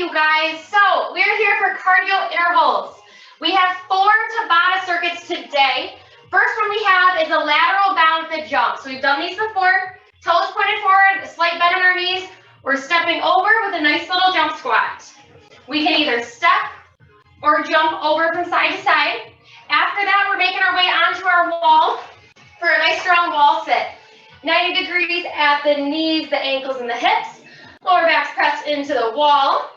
you guys. So we're here for cardio intervals. We have 4 Tabata circuits today. First one we have is a lateral bound with a jump. So we've done these before. Toes pointed forward, a slight bend in our knees. We're stepping over with a nice little jump squat. We can either step or jump over from side to side. After that, we're making our way onto our wall for a nice strong wall sit. 90 degrees at the knees, the ankles, and the hips. Lower back's pressed into the wall.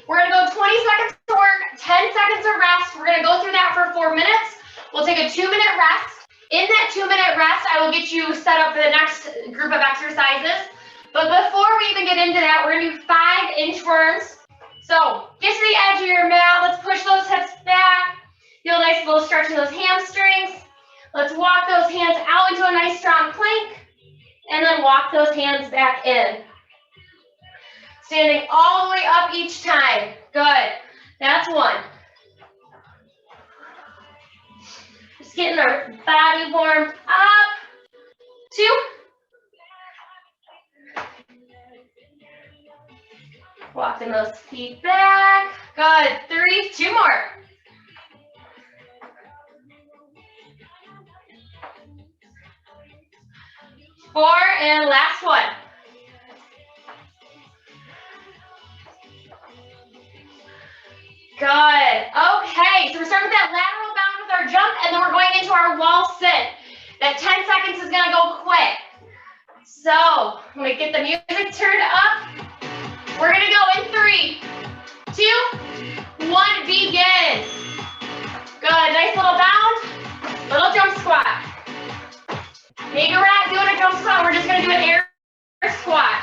We're going to go 20 seconds to work, 10 seconds of rest. We're going to go through that for 4 minutes. We'll take a 2-minute rest. In that 2-minute rest, I will get you set up for the next group of exercises. But before we even get into that, we're going to do 5 inchworms. So get to the edge of your mat. Let's push those hips back. Feel a nice little stretch in those hamstrings. Let's walk those hands out into a nice strong plank. And then walk those hands back in. Standing all the way up each time. Good. That's 1. Just getting our body warmed up. 2. Walking those feet back. Good. 3. 2 more. 4, and last one. Good. Okay, so we're starting with that lateral bound with our jump, and then we're going into our wall sit. That 10 seconds is going to go quick. So I'm going to get the music turned up. We're going to go in 3, 2, 1, begin. Good. Nice little bound, little jump squat. Maybe we're not doing a jump squat, we're just going to do an air squat.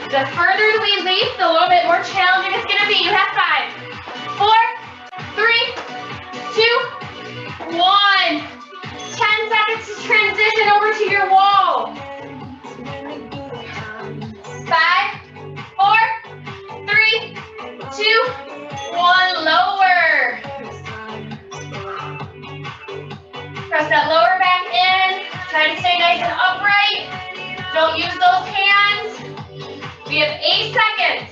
The further we leap, the little bit more challenging it's going to be. You have 5, 4, 3, 2, 1. 10 seconds to transition over to your wall. 5, 4, 3, 2, 1. Lower. Press that lower back in. Try to stay nice and upright. Don't use those hands. We have 8 seconds.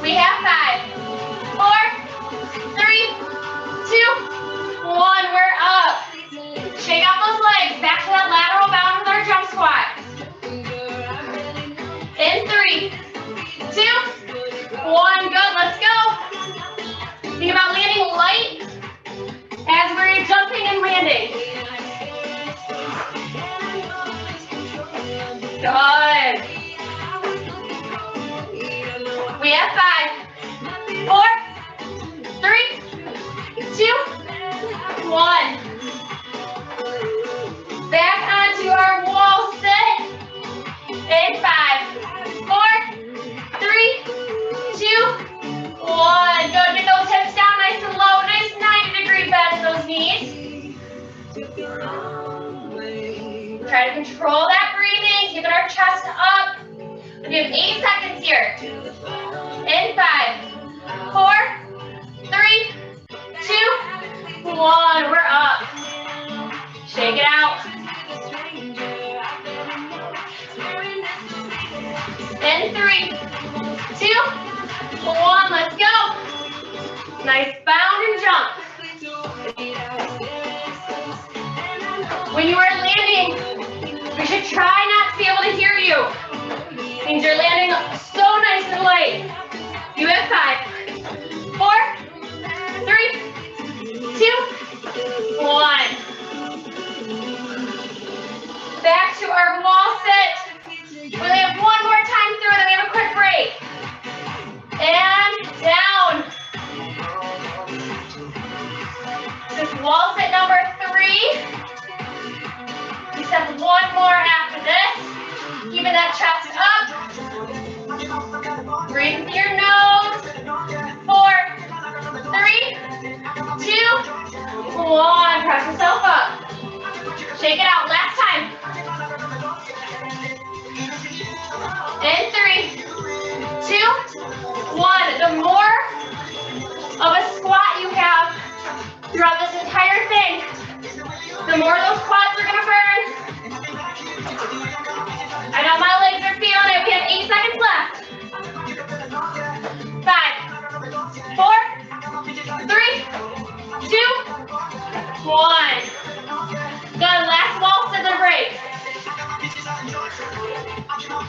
We have 5, 4, 3, 2, 1. We're up. Shake out those legs. Back to that lateral bound with our jump squat. In 3, 2, 1. Good. Let's go. Think about landing light as we're jumping and landing. Good. We have 5, 4, 3, 2, 1. Back onto our wall sit. In 5, 4, 3, 2, 1. Good. Get those hips down nice and low. Nice 90-degree bend in those knees. Try to control that breathing. Keeping our chest up. We have 8 seconds here. In 5, 4, 3, 2, 1. We're up. Shake it out. In 3, 2, 1. Let's go. Nice bound and jump. When you are landing, we should try not to be able to hear you. Means you're landing so nice and light. You have 5, 4, 3, 2, 1. Back to our wall sit. We only have 1 more time through, then we have a quick break. And down. This is wall sit number 3. We step 1 more after this. Keeping that chest up. Breathe through your nose. 4, 3, 2, 1. Press yourself up. Shake it out. Last time. In 3, 2, 1. The more of a squat you have throughout this entire thing, the more those quads are going to burn. I know my legs are feeling it. We have 8 seconds left.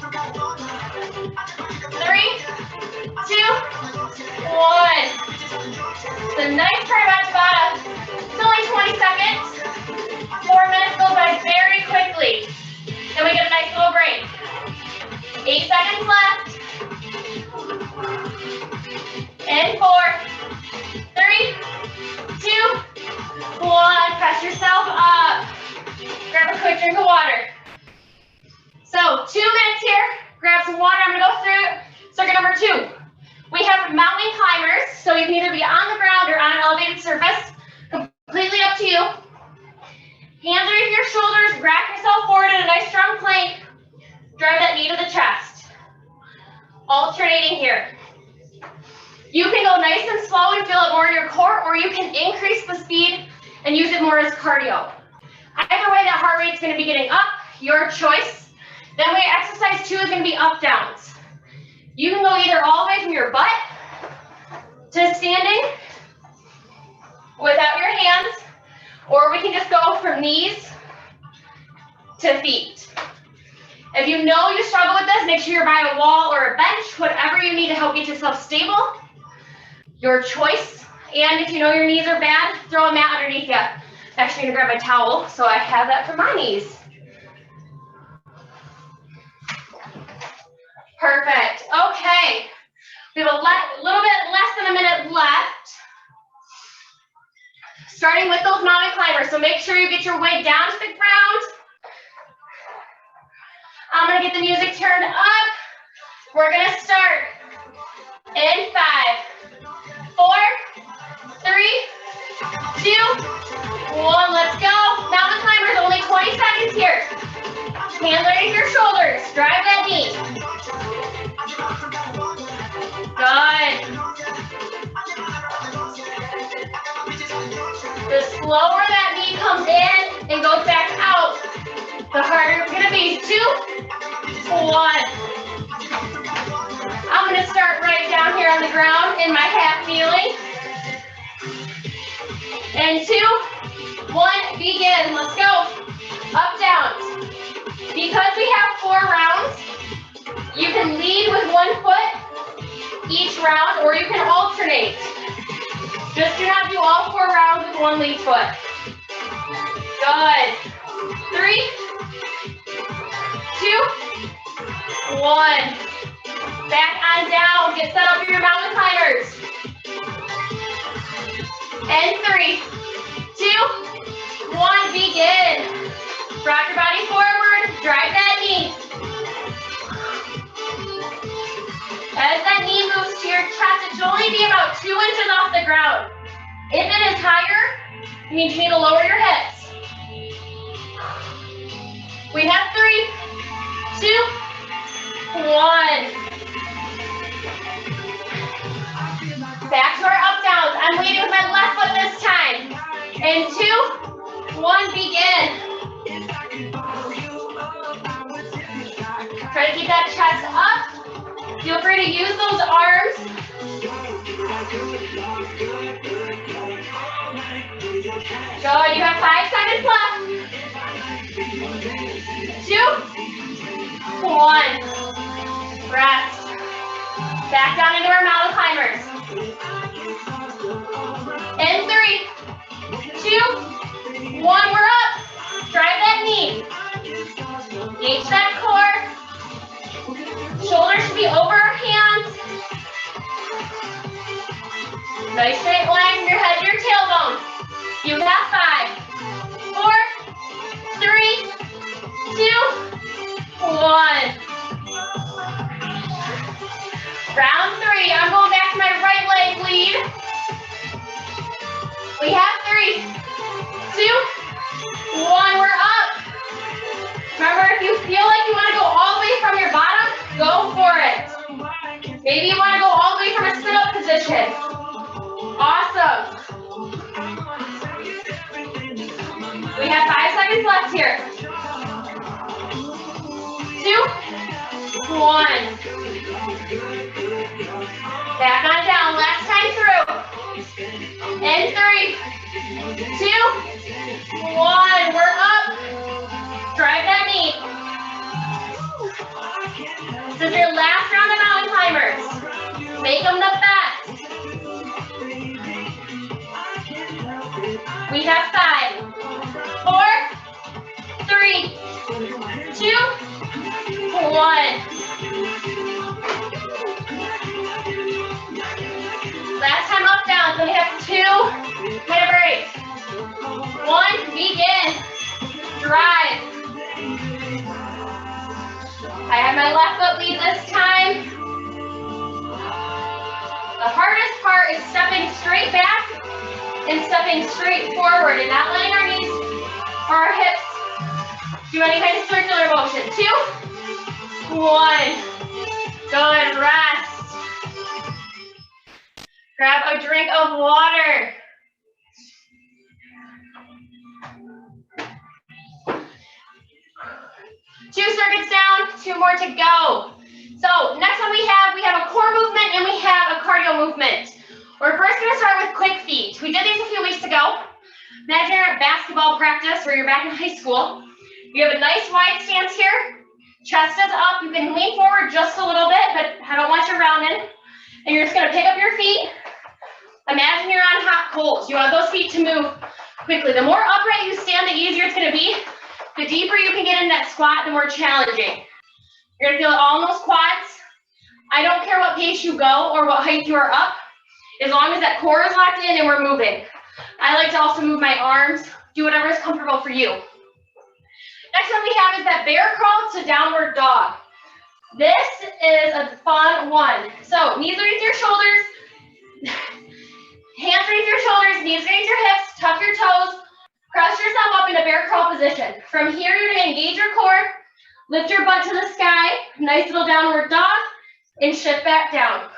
3, 2, 1. It's a nice turnabout Tabata. It's only 20 seconds. 4 minutes go by very quickly. Then we get a nice little break. 8 seconds left. And 4, 3, 2, 1. Press yourself up. Grab a quick drink of water. So 2 minutes here. Grab some water. I'm going to go through circuit number 2. We have mountain climbers, so you can either be on the ground or on an elevated surface. Completely up to you. Hands underneath your shoulders. Rack yourself forward in a nice strong plank. Drive that knee to the chest. Alternating here. You can go nice and slow and feel it more in your core, or you can increase the speed and use it more as cardio. Either way, that heart rate is going to be getting up, your choice. Then way exercise 2 is going to be up downs. You can go either all the way from your butt to standing without your hands, or we can just go from knees to feet. If you know you struggle with this, make sure you're by a wall or a bench, whatever you need to help get yourself stable. Your choice. And if you know your knees are bad, throw a mat underneath you. I'm actually going to grab my towel, so I have that for my knees. Perfect. Okay. We have a little bit less than a minute left. Starting with those mountain climbers. So make sure you get your weight down to the ground. I'm going to get the music turned up. We're going to start in 5, 4, 3, 2, 1. Let's go. Mountain climbers, only 20 seconds here. Hands underneath your shoulders. Drive that knee. Good. The slower that knee comes in and goes back out, the harder it's going to be. 2, 1. I'm going to start right down here on the ground in my half kneeling. And 2, 1, begin. Let's go. Up, down. Because we have 4 rounds, you can lead with 1 foot each round, or you can alternate. Just do not do all 4 rounds with 1 lead foot. Good. 3, 2, 1. Back on down. Get set up for your mountain climbers. And 3, 2, 1. Begin. Rock your body forward. Drive that knee. As that knee moves to your chest, it should only be about 2 inches off the ground. If it is higher, it means you need to lower your hips. We have 3, 2, 1. Back to our up downs. I'm leading with my left foot this time. And 2, 1, begin. Try to keep that chest up. Feel free to use those arms. Good. You have 5 seconds left. 2, 1. Rest. Back down into our mountain climbers. And 3, 2, 1. We're up. Drive that knee. Engage that core. Shoulders should be over our hands. Nice straight line from your head to your tailbone. You have 5, 4, 3, 2, 1. Round 3. I'm going back to my right leg lead. We have 3, 2, 1. We're up. Remember, if you feel like you want to go all the way from your bottom, go for it. Maybe you want to go all the way from a sit-up position. Awesome. We have 5 seconds left here. 2, 1. Back on down. Last time through. And 3, 2, 1. We're up. Drive that knee. This is your last round of mountain climbers. Make them the best. We have 5, 4, 3, 2, 1. Last time up, down. So we have 2 minute breaks. 1, begin. Drive. I have my left foot lead this time. The hardest part is stepping straight back and stepping straight forward and not letting our knees or our hips do any kind of circular motion. 2, 1. Good, rest. Grab a drink of water. Two circuits down, 2 more to go. So next one we have a core movement and we have a cardio movement. We're first going to start with quick feet. We did these a few weeks ago. Imagine you're at basketball practice or you're back in high school. You have a nice wide stance here. Chest is up. You can lean forward just a little bit, but I don't want you rounding. And you're just going to pick up your feet. Imagine you're on hot coals. You want those feet to move quickly. The more upright you stand, the easier it's going to be. The deeper you can get in that squat, the more challenging. You're going to feel it all in those quads. I don't care what pace you go or what height you are up, as long as that core is locked in and we're moving. I like to also move my arms. Do whatever is comfortable for you. Next one we have is that bear crawl to downward dog. This is a fun one. So knees underneath your shoulders, hands underneath your shoulders, knees underneath your hips, tuck your toes, press yourself up in a bear crawl position. From here, you're going to engage your core, lift your butt to the sky, nice little downward dog, and shift back down.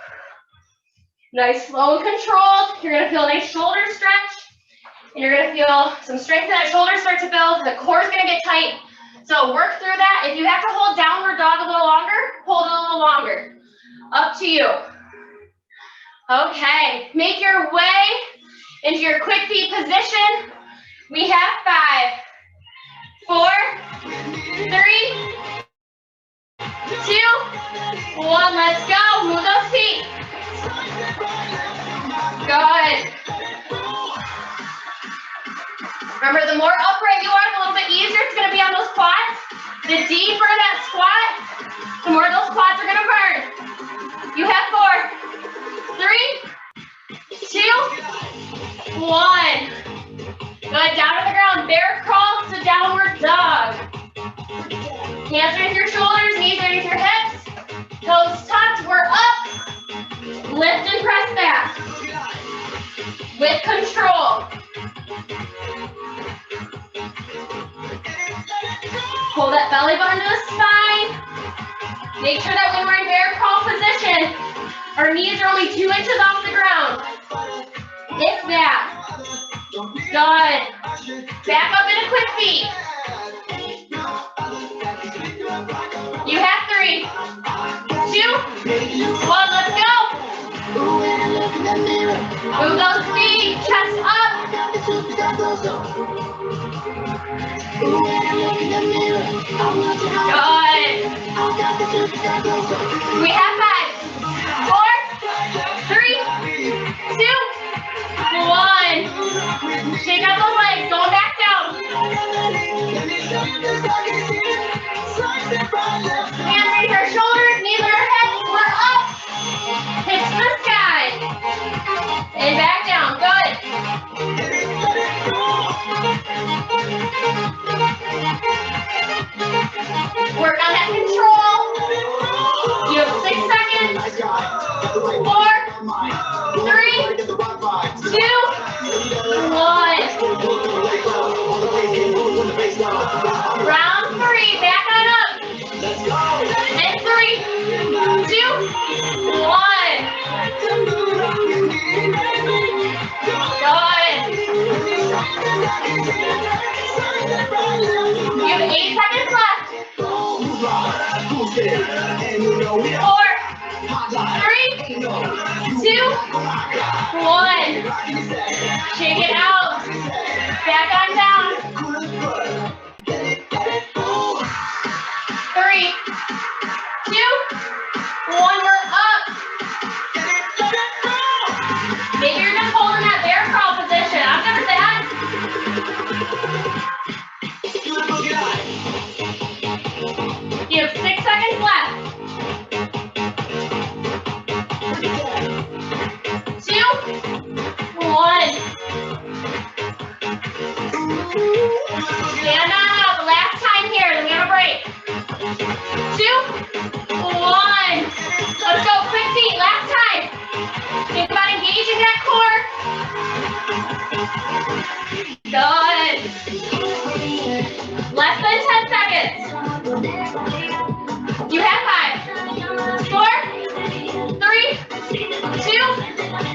Nice, slow and controlled. You're going to feel a nice shoulder stretch, and you're going to feel some strength in that shoulder start to build. The core is going to get tight. So work through that. If you have to hold downward dog a little longer, hold it a little longer. Up to you. Okay, make your way into your quick feet position. We have 5, 4, 3, 2, 1. Let's go. Move those feet. Good. Remember, the more upright you are, the little bit easier it's going to be on those quads. The deeper that squat, the more those quads are going to burn. You have 4, 3, 2, 1. Good, down to the ground, bear crawl to downward dog. Hands underneath your shoulders, knees underneath your hips, toes tucked, we're up. Lift and press back. With control. Pull that belly button to the spine. Make sure that when we're in bear crawl position, our knees are only 2 inches off the ground. If that. Good. Back up into quick feet. You have 3, 2, 1. Let's go. Move those feet. Chest up. Good. We have 5, 4, 3, 2, 1. Shake out those legs, going back down. Hands underneath our shoulders, knees under our hips, we're up. Hips to the sky. And back down, good. Work on that control. You have 6 seconds. 4, 3, 2, 1. Round 3, back on up. And 3, 2, 1. Good. You have 8 seconds left. 4, 3, 2, 1. Shake it out. Back on down. 3, 2,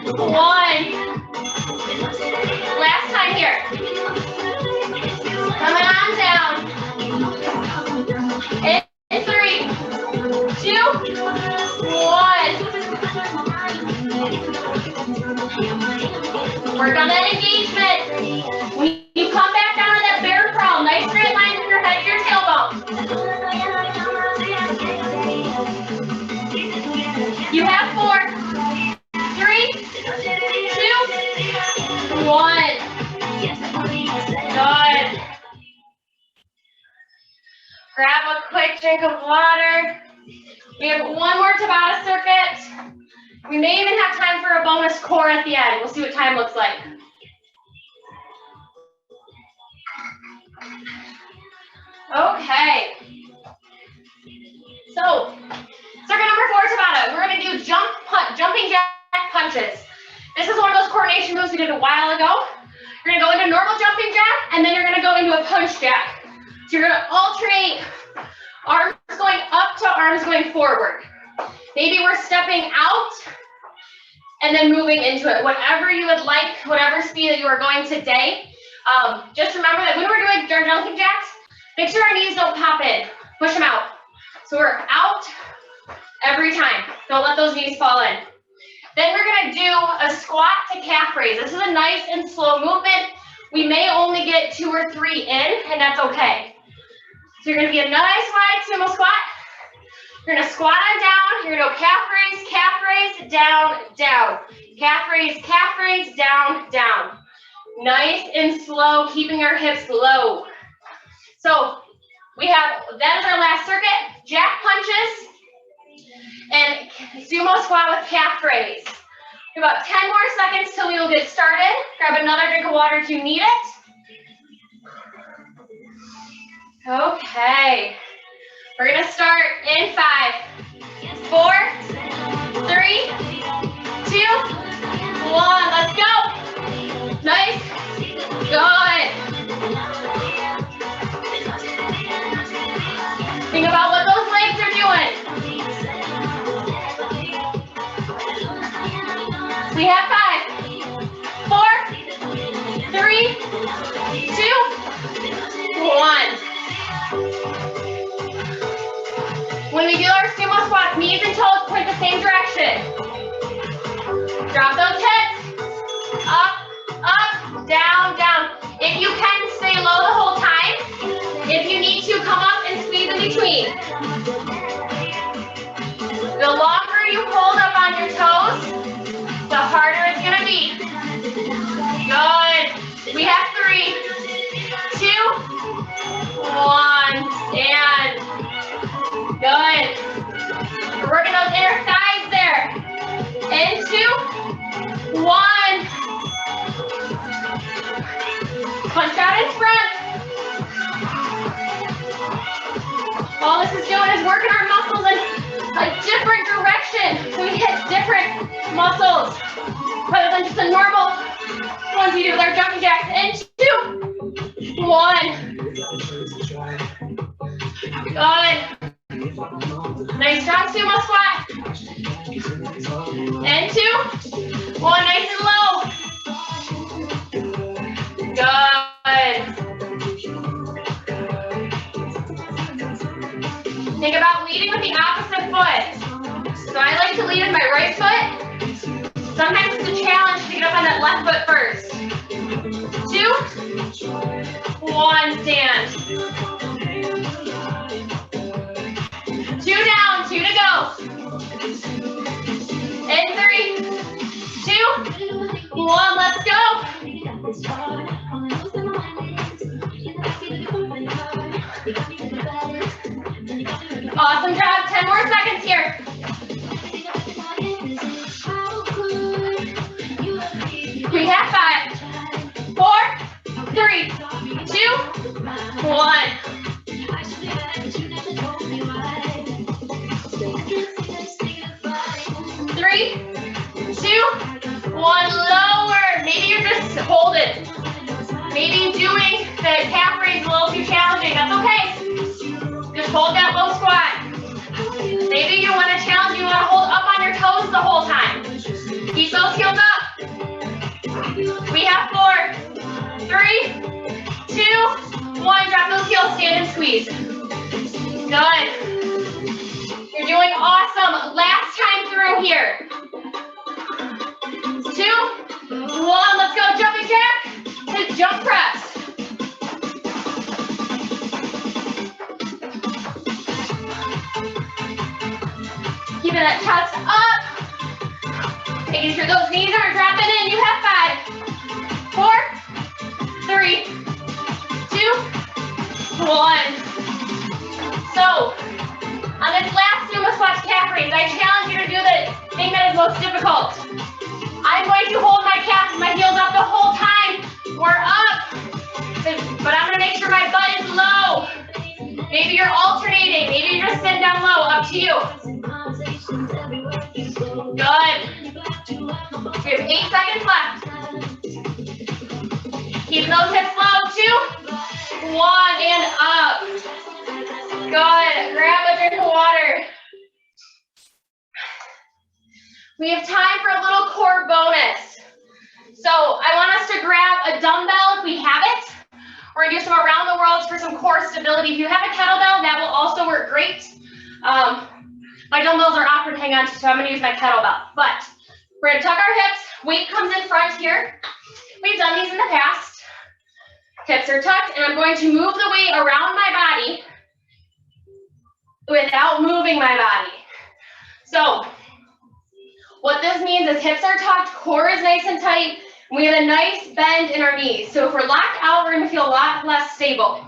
1. Last time here. Coming on down. In 3, 2, 1. Work on that engagement. When you come back down to that bear crawl, nice straight line from your head to your tailbone. You have 4, 3, 2, 1. Good. Grab a quick drink of water. We have one more Tabata circuit. We may even have time for a bonus core at the end. We'll see what time looks like. Okay. So, circuit number 4, Tabata. We're going to do jumping jack punches. This is one of those coordination moves we did a while ago. You're going to go into normal jumping jack, and then you're going to go into a punch jack. So you're going to alternate arms going up to arms going forward. Maybe we're stepping out and then moving into it. Whatever you would like, whatever speed that you are going today. Just remember that when we're doing our jumping jacks, make sure our knees don't pop in. Push them out. So we're out every time. Don't let those knees fall in. Then we're going to do a squat to calf raise. This is a nice and slow movement. We may only get 2 or 3 in, and that's okay. So you're going to be a nice wide sumo squat. You're going to squat on down. You're going to go calf raise, down, down. Calf raise, down, down. Nice and slow, keeping our hips low. So that is our last circuit. Jack punches and sumo squat with calf raise. About 10 more seconds till we will get started. Grab another drink of water if you need it. Okay. We're going to start in 5, 4, 3, 2, 1. Let's go. Nice. Good. Think about what those legs are doing. We have 5, 4, 3, 2, 1. When we do our sumo squats, knees and toes point the same direction. Drop those hips. Up, up, down, down. If you can, stay low the whole time. If you need to, come up and squeeze in between. The longer you hold up on your toes, the harder it's going to be. Good. We have 3, 2, 1. Stand. Good. We're working those inner thighs there. In 2, 1. Punch out in front. All this is doing is working our muscles in a different direction. So we hit different muscles rather than just the normal ones we do with our jumping jacks. In 2, 1. Good. Nice strong sumo squat. And 2, 1, nice and low. Good. Think about leading with the opposite foot. So I like to lead with my right foot. Sometimes it's a challenge to get up on that left foot first. 2, 1, stand. 2 down, 2 to go. In 3, 2, 1, let's go. Awesome job, 10 more seconds here. We have 5, 4, 3, 2, 1. 3, 2, 1, lower. Maybe you're just holding. Maybe doing the calf raise a little too challenging. That's okay. Just hold that low squat. Maybe you want to challenge, you want to hold up on your toes the whole time. Keep those heels up. Awesome. Last time through here. 2, 1. Let's go. Jumping jack to jump press. Keeping that chest up. Making sure those knees aren't dropping in. You have 5, 4, 3, 2, 1. So, on this last sumo squat calf raise, I challenge you to do the thing that is most difficult. I'm going to hold my calves and my heels up the whole time. We're up. But I'm going to make sure my butt is low. Maybe you're alternating. Maybe you're just sitting down low. Up to you. Good. We have 8 seconds left. Keep those hips low. 2, 1, and up. Good. Grab a drink of water. We have time for a little core bonus. So I want us to grab a dumbbell if we have it. We're going to do some around the worlds for some core stability. If you have a kettlebell, that will also work great. My dumbbells are awkward to hang on to, so I'm going to use my kettlebell. But we're going to tuck our hips. Weight comes in front here. We've done these in the past. Hips are tucked, and I'm going to move the weight around my body without moving my body. So what this means is hips are tucked, core is nice and tight, and we have a nice bend in our knees. So if we're locked out, we're going to feel a lot less stable.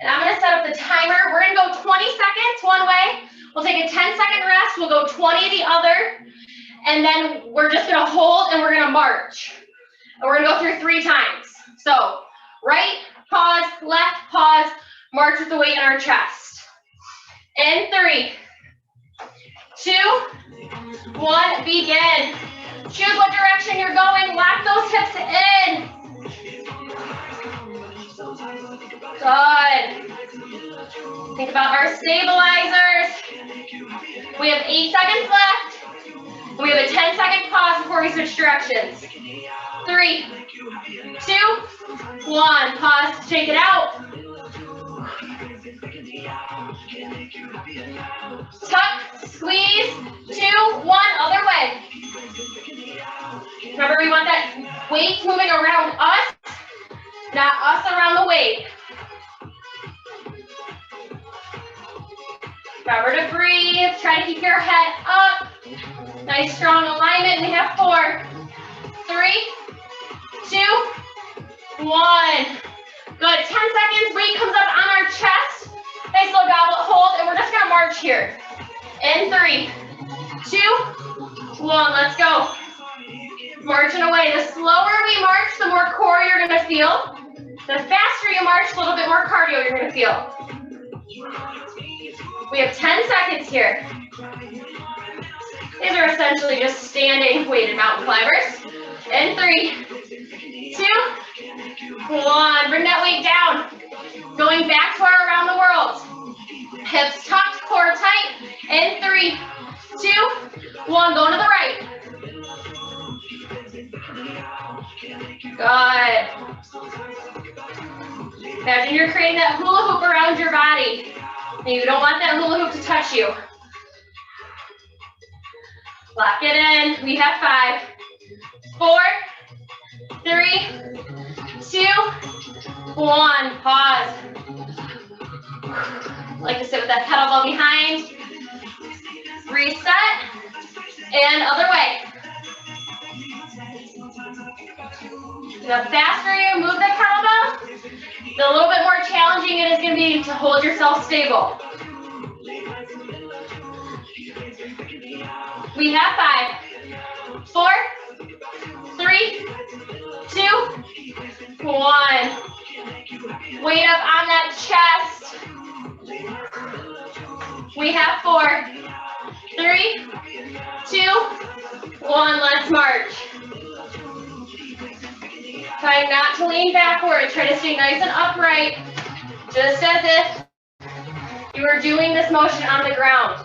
And I'm going to set up the timer. We're going to go 20 seconds one way. We'll take a 10-second rest. We'll go 20 the other. And then we're just going to hold and we're going to march. And we're going to go through 3 times. So right, pause, left, pause, march with the weight in our chest. In 3, 2, 1, begin. Choose what direction you're going. Lock those hips in. Good. Think about our stabilizers. We have 8 seconds left. We have a 10-second pause before we switch directions. 3, 2, 1. Pause. Shake it out. Tuck, squeeze, 2, 1, other way. Remember, we want that weight moving around us, not us around the weight. Remember to breathe. Try to keep your head up. Nice strong alignment. We have 4, 3, 2, 1. Good. 10 seconds. Weight comes up on our chest. Nice little goblet hold, and we're just gonna march here. In 3, 2, 1. Let's go. Marching away. The slower we march, the more core you're gonna feel. The faster you march, a little bit more cardio you're gonna feel. We have 10 seconds here. These are essentially just standing weighted mountain climbers. In 3, 2, 1. Bring that weight down. Going back to our around the world. Hips tucked, core tight. In 3, 2, 1. Going to the right. Good. Imagine you're creating that hula hoop around your body. And you don't want that hula hoop to touch you. Lock it in. We have 5, 4, 3, 2, 1. Pause. Like to sit with that kettlebell behind. Reset. And other way. The faster you move the kettlebell, the little bit more challenging it is going to be to hold yourself stable. We have 5, 4, 3, 2, 1. Weight up on that chest. We have 4, 3, 2, 1. Let's march. Try not to lean backward. Try to stay nice and upright, just as if you were doing this motion on the ground.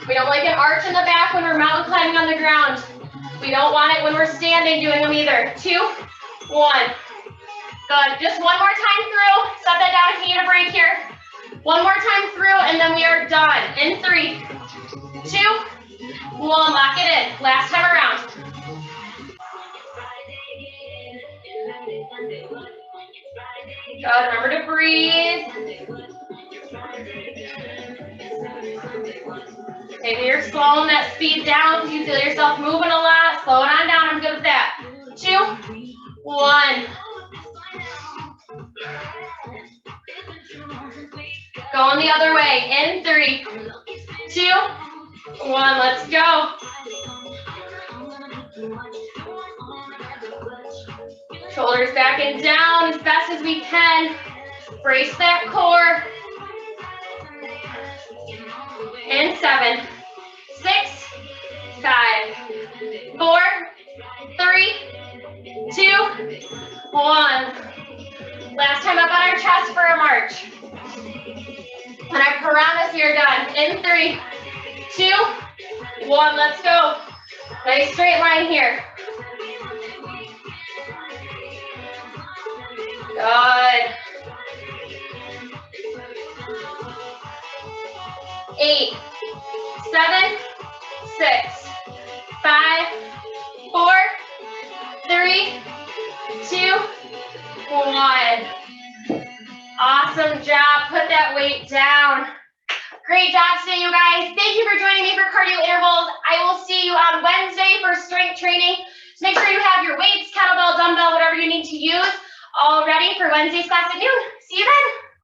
We don't like an arch in the back when we're mountain climbing on the ground. We don't want it when we're standing doing them either. 2, 1. Good. Just one more time through. Set that down if you need a break here. One more time through, and then we are done. In 3, 2, 1. Lock it in. Last time around. Good. Remember to breathe. Maybe you're slowing that speed down because you feel yourself moving a lot. Slow it on down. I'm good with that. 2, 1. Going the other way. In 3, 2, 1. Let's go. Shoulders back and down as best as we can. Brace that core. In 7, 6, 5, 4, 3, 2, 1. Last time up on our chest for a march. And I promise you're done. In 3, 2, 1. Let's go. Nice straight line here. Good. 8, 7, 6, 5, 4, 3, 2, 1. Awesome job. Put that weight down. Great job today, you guys. Thank you for joining me for cardio intervals. I will see you on Wednesday for strength training. So make sure you have your weights, kettlebell, dumbbell, whatever you need to use, all ready for Wednesday's class at noon. See you then.